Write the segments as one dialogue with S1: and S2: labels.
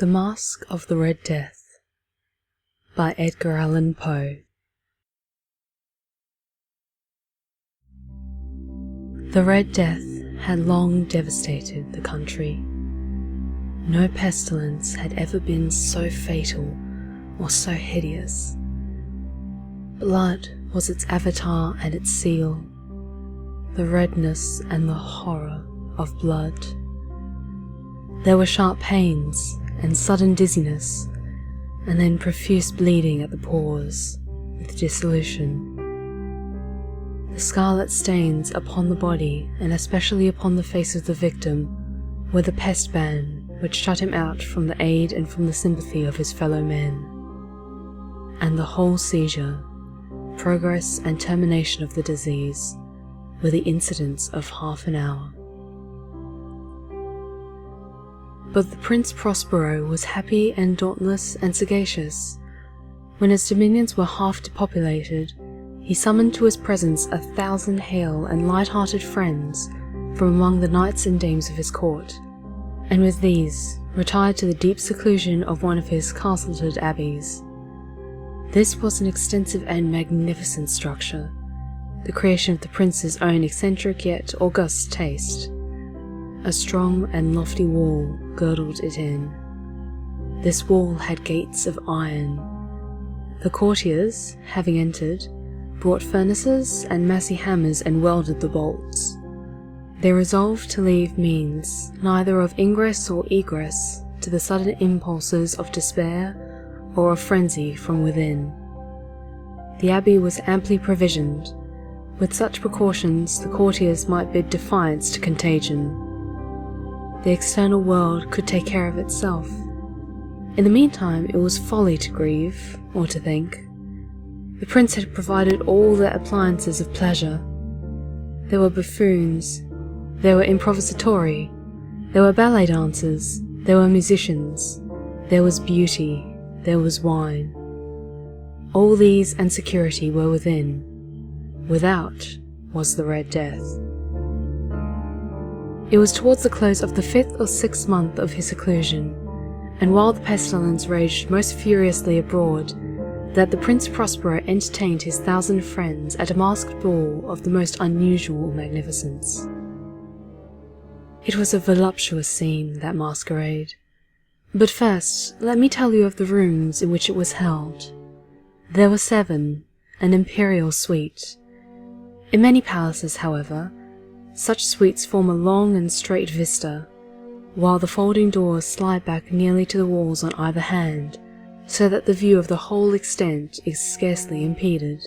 S1: The Masque of the Red Death by Edgar Allan Poe. The Red Death had long devastated the country. No pestilence had ever been so fatal or so hideous. Blood was its avatar and its seal, the redness and the horror of blood. There were sharp pains and sudden dizziness, and then profuse bleeding at the pores, with dissolution. The scarlet stains upon the body, and especially upon the face of the victim, were the pest ban which shut him out from the aid and from the sympathy of his fellow men. And the whole seizure, progress and termination of the disease, were the incidents of half an hour. But the Prince Prospero was happy and dauntless and sagacious. When his dominions were half depopulated, he summoned to his presence 1,000 hale and light-hearted friends from among the knights and dames of his court, and with these retired to the deep seclusion of one of his castleted abbeys. This was an extensive and magnificent structure, the creation of the prince's own eccentric yet august taste. A strong and lofty wall girdled it in. This wall had gates of iron. The courtiers, having entered, brought furnaces and massy hammers and welded the bolts. They resolved to leave means neither of ingress or egress to the sudden impulses of despair or of frenzy from within. The abbey was amply provisioned. With such precautions the courtiers might bid defiance to contagion. The external world could take care of itself. In the meantime, it was folly to grieve, or to think. The prince had provided all the appliances of pleasure. There were buffoons, there were improvisatori, there were ballet dancers, there were musicians, there was beauty, there was wine. All these and security were within. Without was the Red Death. It was towards the close of the 5th or 6th month of his seclusion, and while the pestilence raged most furiously abroad, that the Prince Prospero entertained his 1,000 friends at a masked ball of the most unusual magnificence. It was a voluptuous scene, that masquerade. But first, let me tell you of the rooms in which it was held. There were 7, an imperial suite. In many palaces, however, such suites form a long and straight vista, while the folding doors slide back nearly to the walls on either hand, so that the view of the whole extent is scarcely impeded.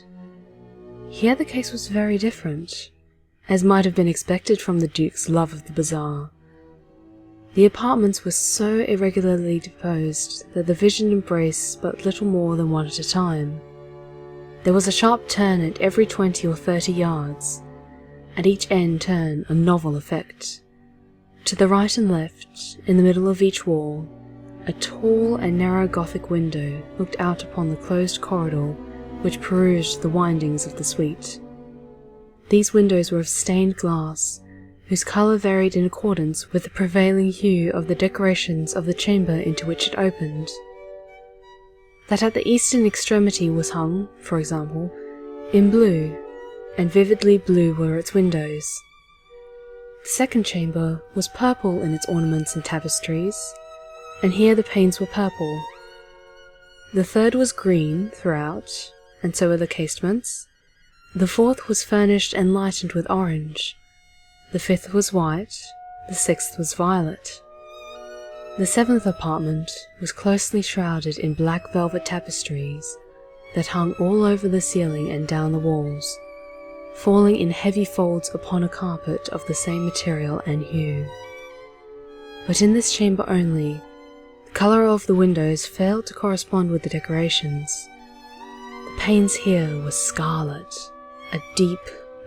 S1: Here the case was very different, as might have been expected from the Duke's love of the bizarre. The apartments were so irregularly disposed that the vision embraced but little more than one at a time. There was a sharp turn at every 20 or 30 yards. At each end turn a novel effect. To the right and left, in the middle of each wall, a tall and narrow Gothic window looked out upon the closed corridor which perused the windings of the suite. These windows were of stained glass, whose colour varied in accordance with the prevailing hue of the decorations of the chamber into which it opened. That at the eastern extremity was hung, for example, in blue, and vividly blue were its windows. The second chamber was purple in its ornaments and tapestries, and here the panes were purple. The third was green throughout, and so were the casements. The fourth was furnished and lightened with orange. The fifth was white, the sixth was violet. The 7th apartment was closely shrouded in black velvet tapestries that hung all over the ceiling and down the walls, falling in heavy folds upon a carpet of the same material and hue. But in this chamber only, the colour of the windows failed to correspond with the decorations. The panes here were scarlet, a deep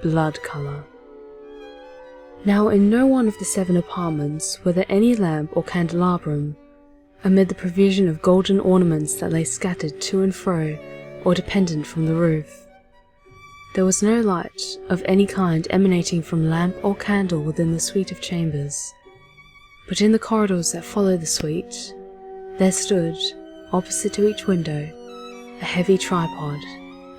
S1: blood colour. Now in no one of the 7 apartments were there any lamp or candelabrum, amid the provision of golden ornaments that lay scattered to and fro or dependent from the roof. There was no light of any kind emanating from lamp or candle within the suite of chambers, but in the corridors that followed the suite, There stood, opposite to each window, a heavy tripod,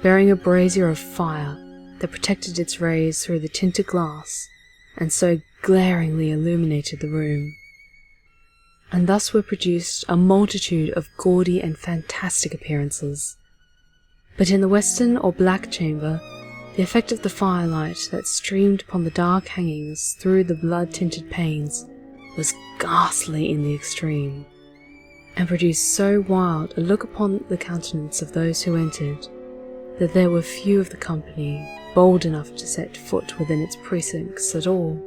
S1: bearing a brazier of fire that protected its rays through the tinted glass, and so glaringly illuminated the room. And thus were produced a multitude of gaudy and fantastic appearances. But in the western or black chamber, the effect of the firelight that streamed upon the dark hangings through the blood-tinted panes was ghastly in the extreme, and produced so wild a look upon the countenance of those who entered, that there were few of the company bold enough to set foot within its precincts at all.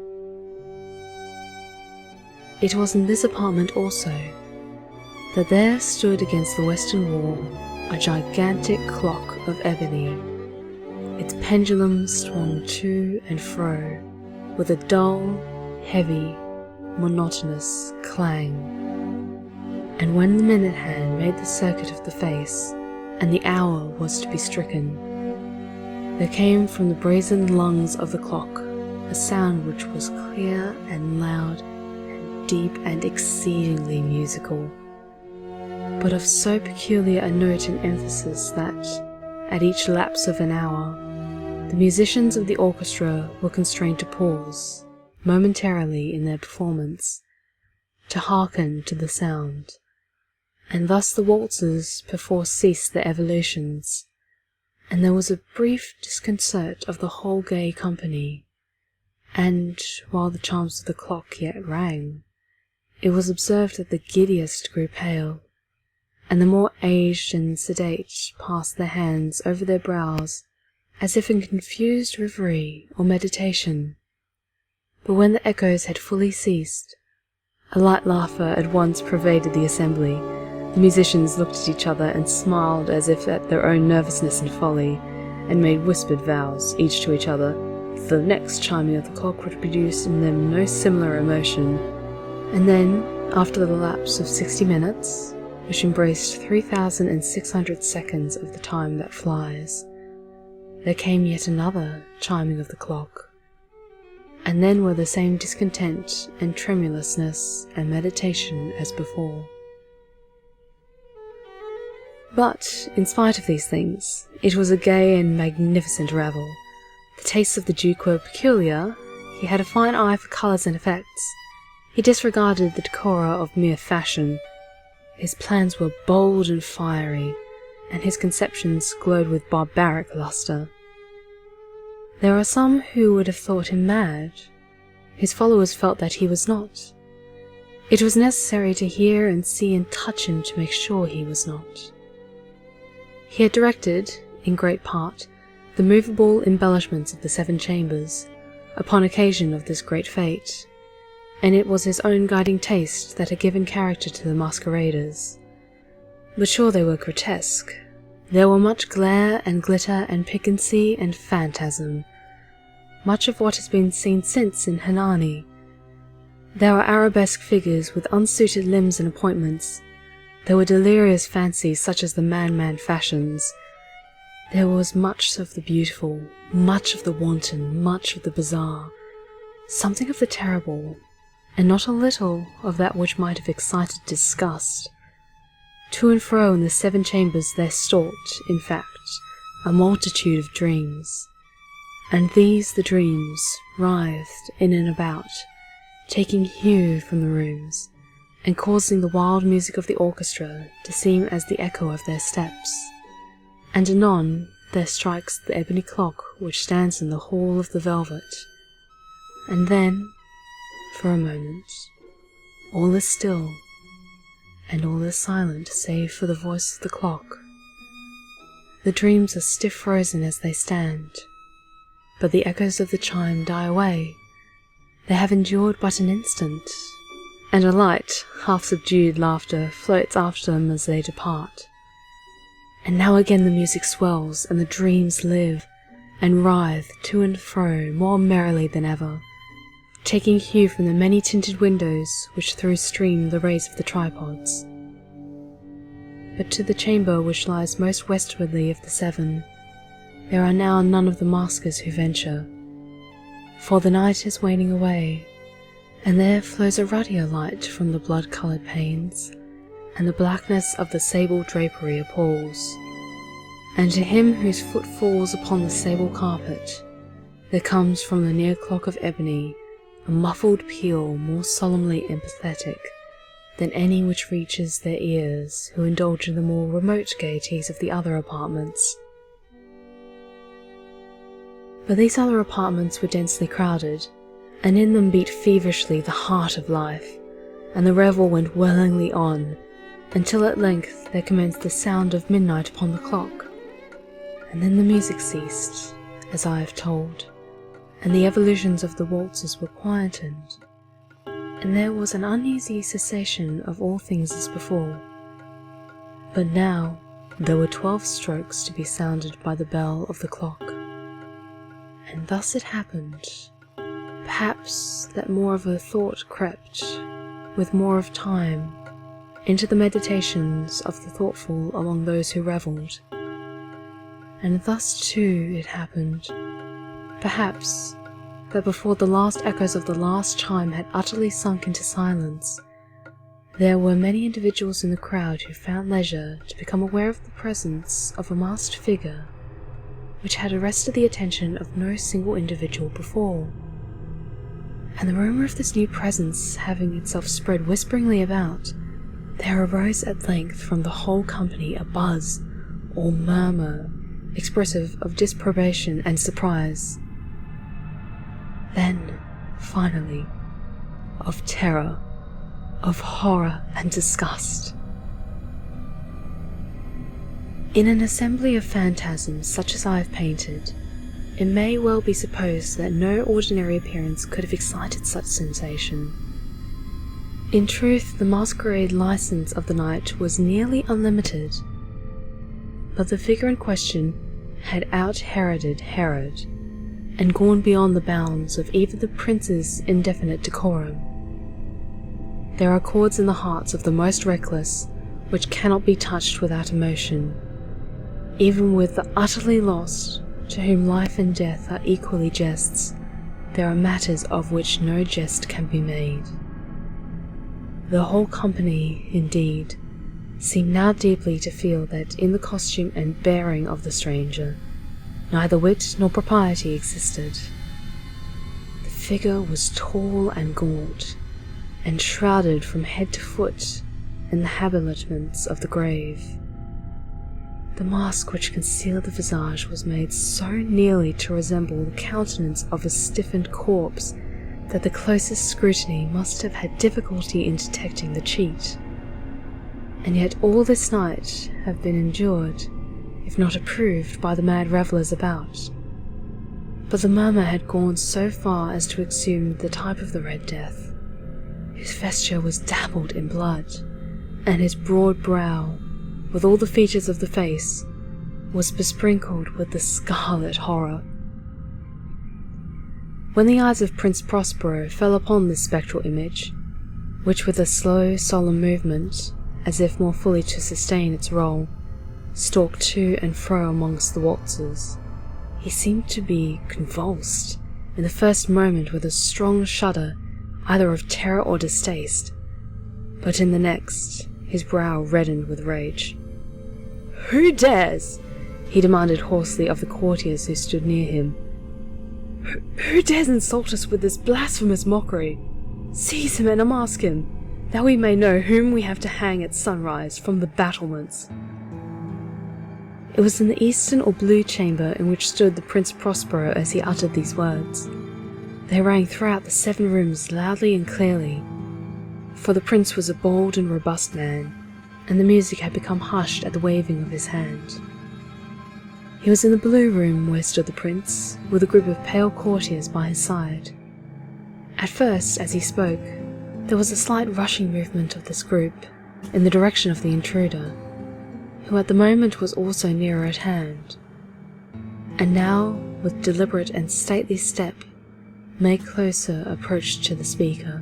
S1: It was in this apartment also that there stood against the western wall a gigantic clock of ebony. Its pendulum swung to and fro with a dull, heavy, monotonous clang. And when the minute hand made the circuit of the face, and the hour was to be stricken, there came from the brazen lungs of the clock a sound which was clear and loud, deep and exceedingly musical, but of so peculiar a note and emphasis that, at each lapse of an hour, the musicians of the orchestra were constrained to pause, momentarily in their performance, to hearken to the sound, and thus the waltzes perforce ceased their evolutions, and there was a brief disconcert of the whole gay company, and, while the chimes of the clock yet rang, it was observed that the giddiest grew pale, and the more aged and sedate passed their hands over their brows as if in confused reverie or meditation. But when the echoes had fully ceased, a light laughter at once pervaded the assembly. The musicians looked at each other and smiled as if at their own nervousness and folly, and made whispered vows, each to each other, that the next chiming of the clock would produce in them no similar emotion. And then, after the lapse of 60 minutes, which embraced 3,600 seconds of the time that flies, there came yet another chiming of the clock, and then were the same discontent and tremulousness and meditation as before. But, in spite of these things, it was a gay and magnificent revel. The tastes of the Duke were peculiar. He had a fine eye for colours and effects. He disregarded the decora of mere fashion. His plans were bold and fiery, and his conceptions glowed with barbaric lustre. There are some who would have thought him mad. His followers felt that he was not. It was necessary to hear and see and touch him to make sure he was not. He had directed, in great part, the movable embellishments of the 7 chambers, upon occasion of this great fete, and it was his own guiding taste that had given character to the masqueraders. But sure they were grotesque. There were much glare and glitter and piquancy and phantasm, much of what has been seen since in Hernani. There were arabesque figures with unsuited limbs and appointments. There were delirious fancies such as the man fashions. There was much of the beautiful, much of the wanton, much of the bizarre, something of the terrible, and not a little of that which might have excited disgust. To and fro in the 7 chambers there stalked, in fact, a multitude of dreams, and these the dreams writhed in and about, taking hue from the rooms, and causing the wild music of the orchestra to seem as the echo of their steps. And anon there strikes the ebony clock which stands in the hall of the velvet, and then, for a moment, all is still, and all is silent save for the voice of the clock. The dreams are stiff frozen as they stand, but the echoes of the chime die away. They have endured but an instant, and a light, half-subdued laughter floats after them as they depart. And now again the music swells, and the dreams live, and writhe to and fro more merrily than ever, taking hue from the many tinted windows which through stream the rays of the tripods. But to the chamber which lies most westwardly of the 7, there are now none of the maskers who venture, for the night is waning away, and there flows a ruddier light from the blood-coloured panes, and the blackness of the sable drapery appalls. And to him whose foot falls upon the sable carpet, there comes from the near clock of ebony a muffled peal more solemnly empathetic than any which reaches their ears who indulge in the more remote gaieties of the other apartments. But these other apartments were densely crowded, and in them beat feverishly the heart of life, and the revel went wellingly on, until at length there commenced the sound of midnight upon the clock, and then the music ceased, as I have told, and the evolutions of the waltzes were quietened, and there was an uneasy cessation of all things as before. But now there were 12 strokes to be sounded by the bell of the clock, and thus it happened, perhaps, that more of a thought crept, with more of time, into the meditations of the thoughtful among those who revelled. And thus too it happened, perhaps, that before the last echoes of the last chime had utterly sunk into silence, there were many individuals in the crowd who found leisure to become aware of the presence of a masked figure which had arrested the attention of no single individual before. And the rumour of this new presence having itself spread whisperingly about, there arose at length from the whole company a buzz or murmur expressive of disapprobation and surprise. Then, finally, of terror, of horror and disgust. In an assembly of phantasms such as I have painted, it may well be supposed that no ordinary appearance could have excited such sensation. In truth, the masquerade license of the night was nearly unlimited, but the figure in question had out-Heroded Herod, and gone beyond the bounds of even the prince's indefinite decorum. There are chords in the hearts of the most reckless which cannot be touched without emotion, even with the utterly lost, to whom life and death are equally jests. There are matters of which no jest can be made. The whole company, indeed, seemed now deeply to feel that in the costume and bearing of the stranger, neither wit nor propriety existed. The figure was tall and gaunt, and shrouded from head to foot in the habiliments of the grave. The mask which concealed the visage was made so nearly to resemble the countenance of a stiffened corpse that the closest scrutiny must have had difficulty in detecting the cheat. And yet all this night have been endured, if not approved, by the mad revellers about. But the murmur had gone so far as to exhume the type of the Red Death, whose vesture was dabbled in blood, and his broad brow, with all the features of the face, was besprinkled with the scarlet horror. When the eyes of Prince Prospero fell upon this spectral image, which with a slow, solemn movement, as if more fully to sustain its role, stalked to and fro amongst the waltzers, he seemed to be convulsed in the first moment with a strong shudder either of terror or distaste, but in the next his brow reddened with rage. "Who dares?" he demanded hoarsely of the courtiers who stood near him. Who dares insult us with this blasphemous mockery? Seize him and unmask him, that we may know whom we have to hang at sunrise from the battlements." It was in the eastern or blue chamber in which stood the Prince Prospero as he uttered these words. They rang throughout the 7 rooms loudly and clearly, for the prince was a bold and robust man, and the music had become hushed at the waving of his hand. He was in the blue room where stood the prince, with a group of pale courtiers by his side. At first, as he spoke, there was a slight rushing movement of this group in the direction of the intruder, who at the moment was also nearer at hand, and now, with deliberate and stately step, made closer approach to the speaker.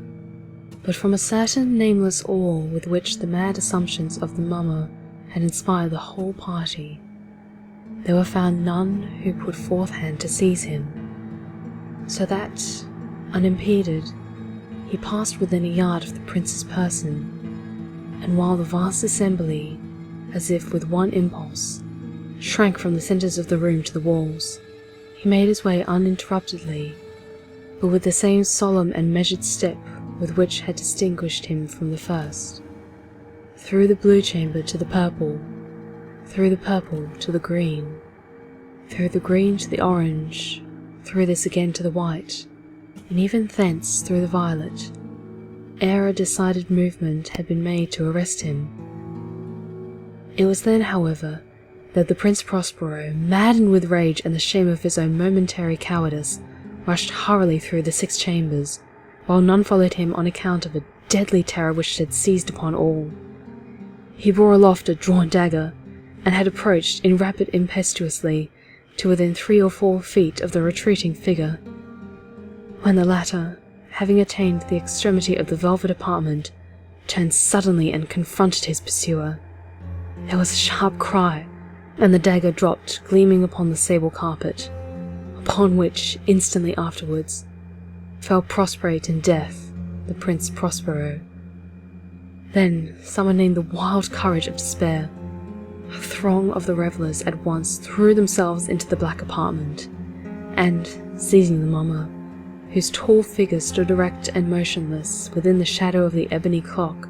S1: But from a certain nameless awe with which the mad assumptions of the mummer had inspired the whole party, there were found none who put forth hand to seize him, so that, unimpeded, he passed within a yard of the prince's person, and while the vast assembly, as if with one impulse, shrank from the centres of the room to the walls, he made his way uninterruptedly, but with the same solemn and measured step with which had distinguished him from the first, through the blue chamber to the purple, through the purple to the green, through the green to the orange, through this again to the white, and even thence through the violet, ere a decided movement had been made to arrest him. It was then, however, that the Prince Prospero, maddened with rage and the shame of his own momentary cowardice, rushed hurriedly through the 6 chambers, while none followed him on account of a deadly terror which had seized upon all. He bore aloft a drawn dagger, and had approached in rapid impetuously to within 3 or 4 feet of the retreating figure, when the latter, having attained the extremity of the velvet apartment, turned suddenly and confronted his pursuer. There was a sharp cry, and the dagger dropped gleaming upon the sable carpet, upon which, instantly afterwards, fell prostrate in death the Prince Prospero. Then, summoning the wild courage of despair, a throng of the revellers at once threw themselves into the black apartment, and, seizing the mummer, whose tall figure stood erect and motionless within the shadow of the ebony clock,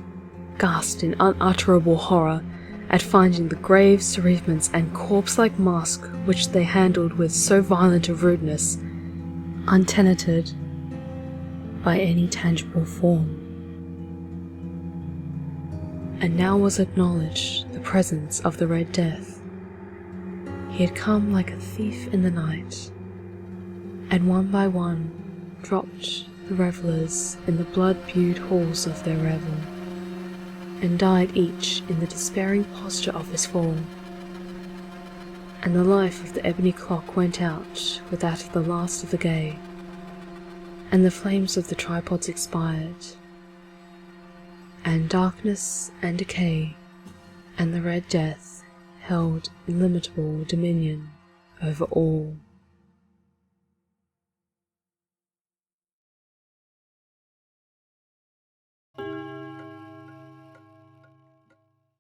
S1: gasped in unutterable horror at finding the grave cerements and corpse-like mask which they handled with so violent a rudeness, untenanted by any tangible form. And now was acknowledged the presence of the Red Death. He had come like a thief in the night, and one by one dropped the revellers in the blood-bewed halls of their revel, and died each in the despairing posture of his fall. And the life of the ebony clock went out with that of the last of the gay, and the flames of the tripods expired, and darkness and decay and the Red Death held illimitable dominion over all.